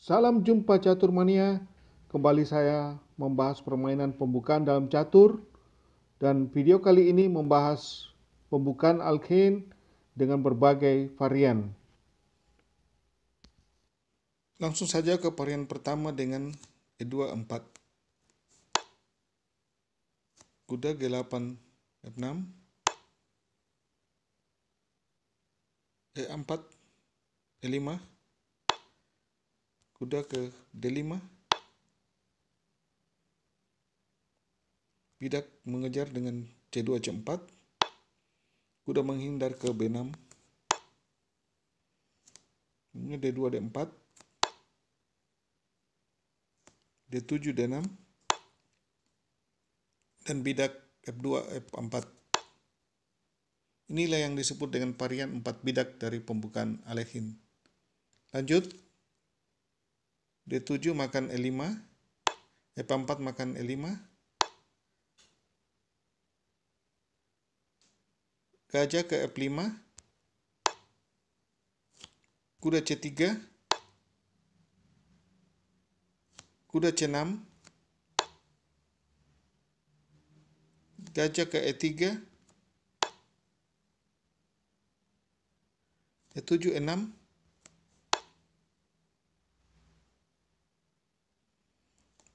Salam jumpa Catur Mania. Kembali saya membahas permainan pembukaan dalam catur. Dan video kali ini membahas pembukaan Alkane dengan berbagai varian. Langsung saja ke varian pertama dengan E2 4. Kuda G8 F6. E4 E5. Kuda ke D5. Bidak mengejar dengan C2 C4. Kuda menghindar ke B6. Ini D2 D4. D7 D6. Dan bidak F2 F4. Inilah yang disebut dengan varian 4 bidak dari pembukaan Alkane. Lanjut. D7 makan E5. F4 makan E5. Gajah ke F5. Kuda C3. Kuda C6. Gajah ke E3. E7 E6.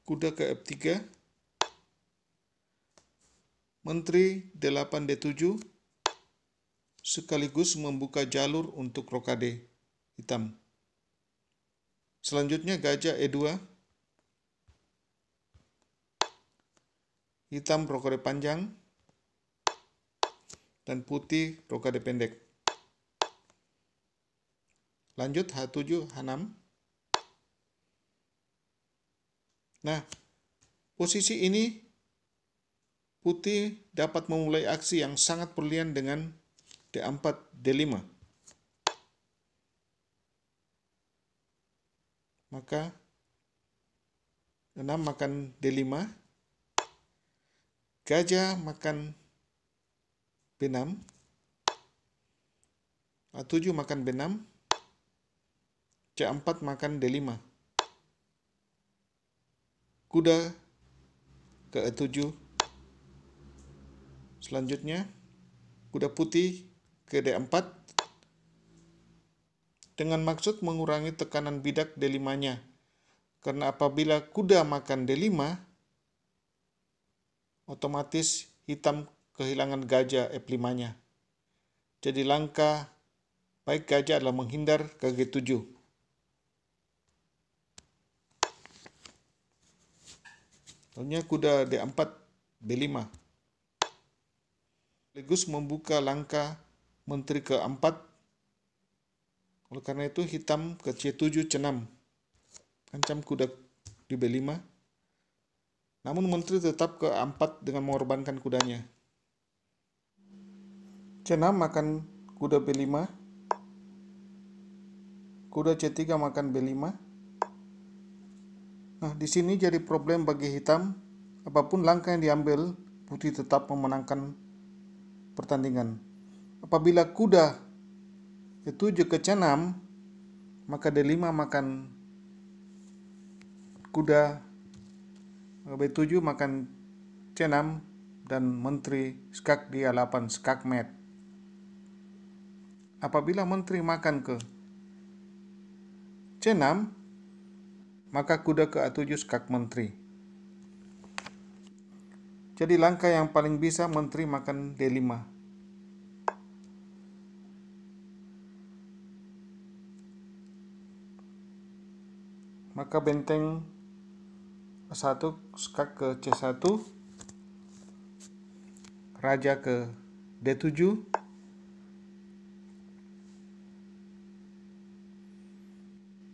Kuda ke F3. Menteri D8 D7 sekaligus membuka jalur untuk rokade hitam. Selanjutnya gajah E2. Hitam rokade panjang dan putih rokade pendek. Lanjut H7 H6. Nah, posisi ini putih dapat memulai aksi yang sangat berlian dengan D4 D5. Maka 6 makan D5. Gajah makan B6. A7 makan B6. C4 makan D5. Kuda ke E7. Selanjutnya kuda putih ke D4 dengan maksud mengurangi tekanan bidak D5-nya. Karena apabila kuda makan D5, otomatis hitam kehilangan gajah F5-nya. Jadi langkah baik gajah adalah menghindar ke G7. Lalu kuda D4 B5. Sekaligus membuka langkah menteri ke-4. Oleh karena itu hitam ke C7 C6. Ancam kuda di B5. Namun menteri tetap ke A4 dengan mengorbankan kudanya. C6 makan kuda B5. Kuda C3 makan B5. Nah, di sini jadi problem bagi hitam. Apapun langkah yang diambil, putih tetap memenangkan pertandingan. Apabila kuda E7 ke C6, maka D5 makan kuda B7 makan C6 dan menteri skak di A8 skak mat. Apabila menteri makan ke C6, maka kuda ke A7 skak menteri. Jadi langkah yang paling bisa menteri makan D5. Maka benteng A1 skak ke C1. Raja ke D7.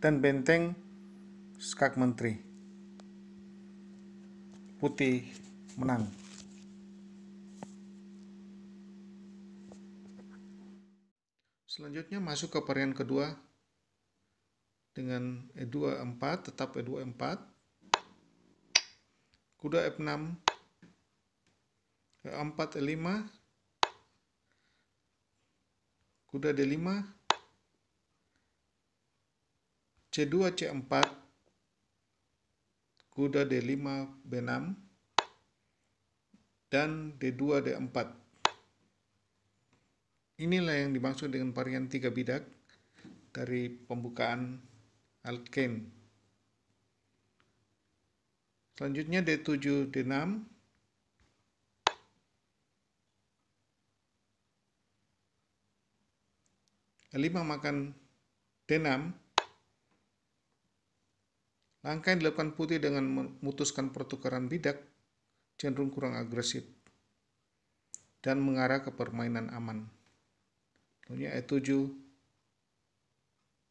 Dan benteng skak menteri. Putih menang. Selanjutnya masuk ke varian kedua dengan E2 4, tetap E2 4. Kuda F6. E4 E5. Kuda D5. C2 C4. kuda D5 B6 dan D2 D4. Inilah yang dimaksud dengan varian 3 bidak dari pembukaan Alkane. Selanjutnya D7 D6, E5 makan D6. Langkah yang dilakukan putih dengan memutuskan pertukaran bidak cenderung kurang agresif dan mengarah ke permainan aman. Lalu E7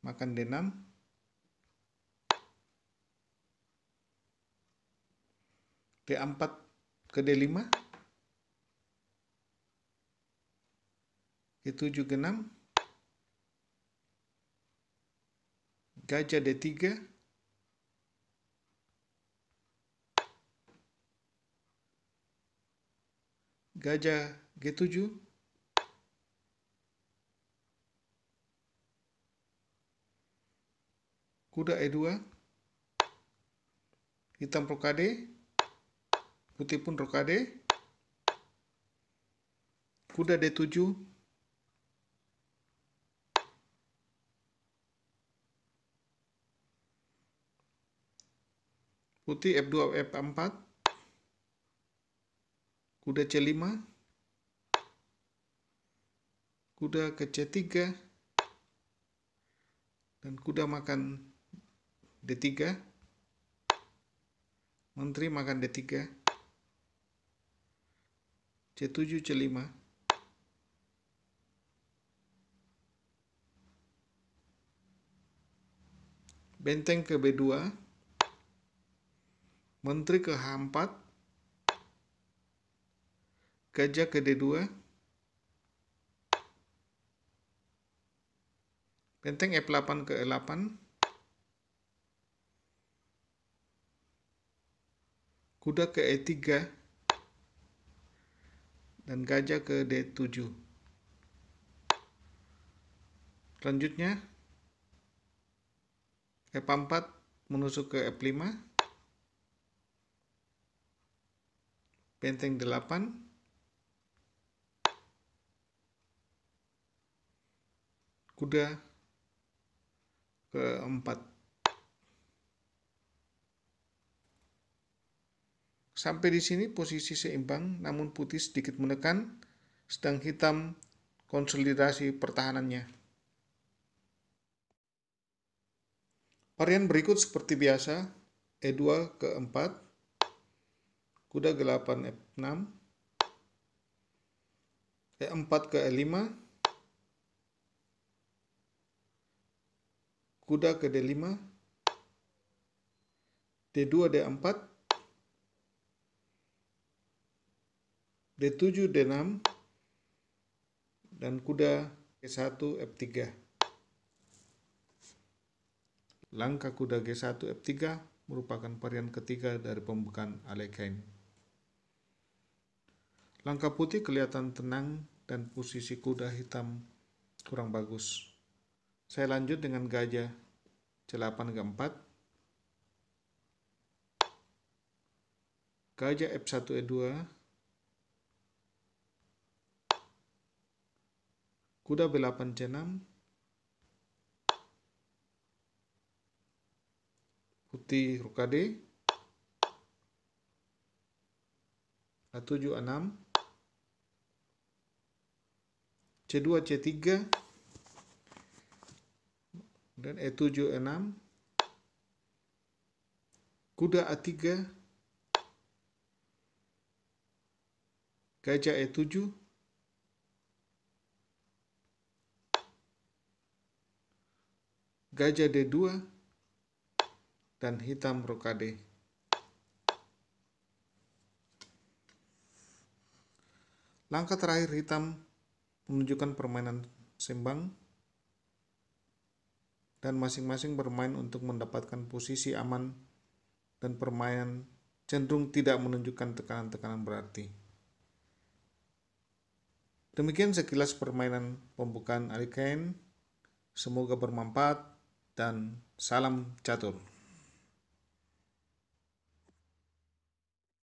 makan D6, D4 ke D5, G7 G6, gajah D3, gajah G7, kuda E2, hitam rokade, putih pun rokade, kuda D7, putih F2 F4, kuda C5, kuda ke C3, dan kuda makan D3, menteri makan D3, C7 C5, benteng ke B2, menteri ke H4, gajah ke D2, benteng F8 ke E8, kuda ke E3, dan gajah ke D7. Selanjutnya F4 menusuk ke F5, benteng 8, kuda ke 4. Sampai di sini posisi seimbang, namun putih sedikit menekan, sedang hitam konsolidasi pertahanannya. Varian berikut seperti biasa, E2 ke 4, kuda G8 F6, E4 ke E5, kuda ke D5, D2 D4, D7 D6, dan kuda G1 F3. Langkah kuda G1 F3 merupakan varian ketiga dari pembukaan Alkane. Langkah putih kelihatan tenang dan posisi kuda hitam kurang bagus. Saya lanjut dengan gajah C8 G4, gajah F1 E2, kuda B8 C6, putih rokade, A7 A6, C2 C3, dan E7 E6, kuda A3, gajah E7, gajah D2, dan hitam rokade. Langkah terakhir hitam menunjukkan permainan seimbang dan masing-masing bermain untuk mendapatkan posisi aman dan permainan cenderung tidak menunjukkan tekanan-tekanan berarti. Demikian sekilas permainan pembukaan Alkane. Semoga bermanfaat dan salam catur.